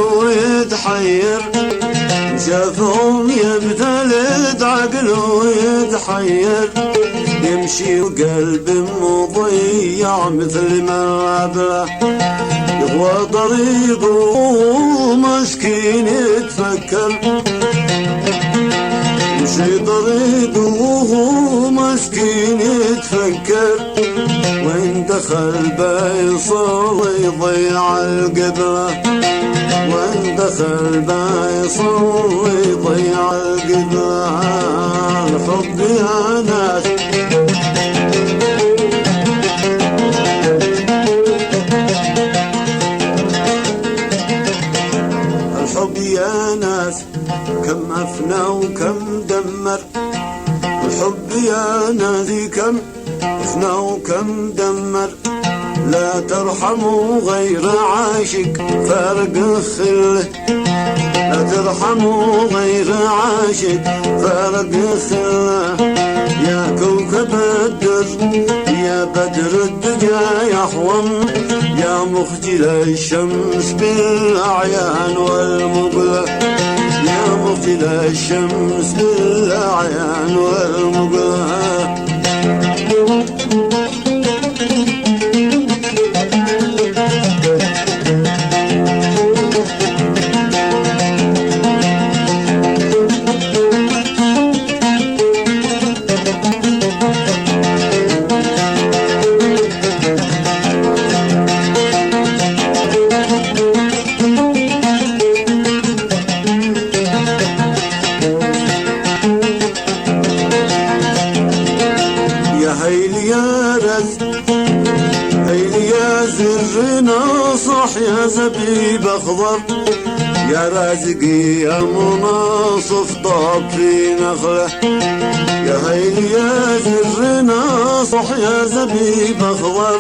ويتحير شافهم يبتلد عقله ويتحير يمشي وقلب مضيع مثل ما بله يغوى طريقه مسكين يتفكر يمشي طريقه مسكين يتفكر وين دخل بيصل يضيع القبلة وين دخل بيصل يضيع القبلة الحب يا ناس الحب يا ناس كم أفنى وكم دمر الحب يا ناس كم أفنى وكم دمر لا ترحموا غير عاشق فارق خله لا ترحموا غير عاشق فارق خله يا كوكب الدر يا بدر الدجى يحوم يا مخجل الشمس بالأعيان والمقلة يا مخجل الشمس بالأعيان والمقلة هيلي يا زر ناصح يا زبيب اخضر يا رازقي يا مناصف ضاب في نخله يا هيلي يا زر ناصح يا زبيب اخضر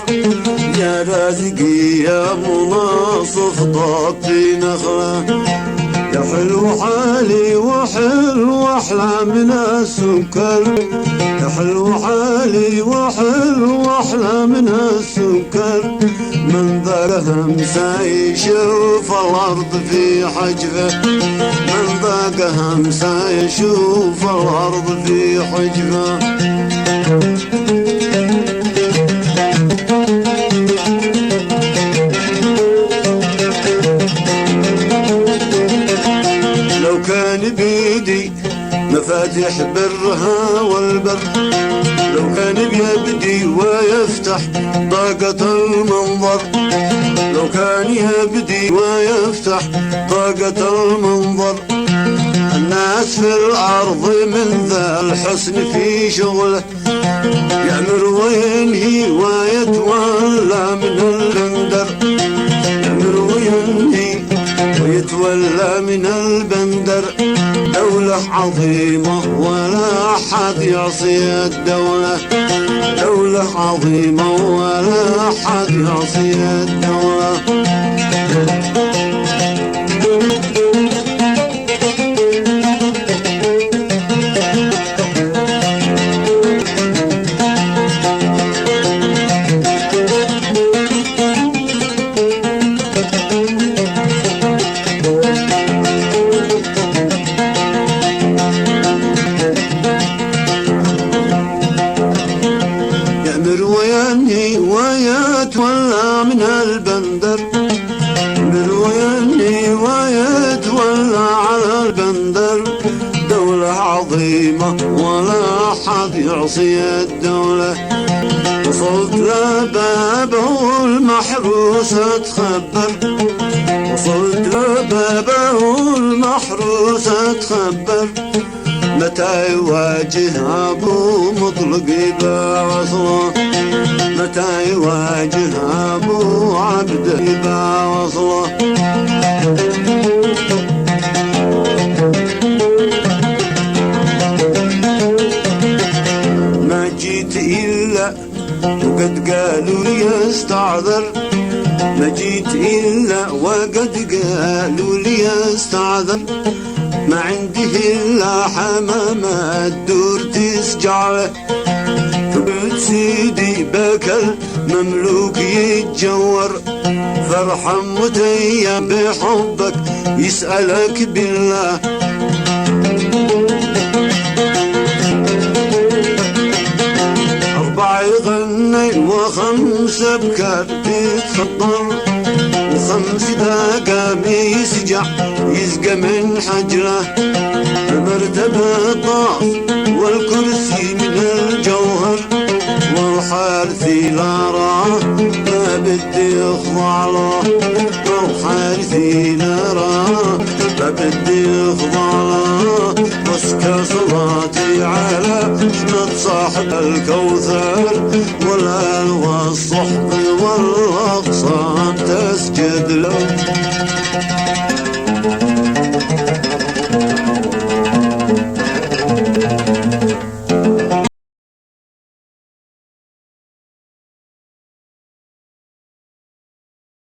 يا رازقي يا مناصف ضاب في نخله يا حلو حالي وحلو أحلى من السكر يا حلو حالي وحلو أحلى من السكر من ذاق همسة يشوف الأرض في حجفه من ذاق همسة يشوف الأرض في حجفه بيدي مفاتيح برها والبر لو كان بيبدي ويفتح طاقة المنظر لو كان يبدي ويفتح طاقة المنظر الناس في الأرض من ذا الحسن في شغله يأمر وينهي ويتولى من البندر يأمر وينهي ويتولى من البندر دولة عظيمة ولا أحد يعصي الدولة دولة عظيمة ولا أحد يعصي الدولة ويتولى من البندر بالويني ويتولى على البندر دولة عظيمة ولا أحد يعصي الدولة وصلت لبابه المحروس اتخبر وصلت لبابه المحروس اتخبر متى يواجه أبو مطلق بوصله متى يواجه أبو عبد بوصله ما جيت إلا وقد قالوا لي استعذر ما جيت إلا وقد قالوا لي استعذر ما عنده إلا حمامة تدور تسجعله سيدي بكر مملوك يتجور فرحا متيم بحبك يسألك بالله. 4 يغني و5 بكر يتفطر و5 ذا قام يسجع يسقى من حجره. المرتبة طاف والكرسي من الجوهر والحارثي لا راه ما بدي اخضع له. والحارثي لا راه ما بدي اخضع له. واسكى صلاتي على اسمة صاحب الكوثر والآل والصحب والأقصام تسجد له.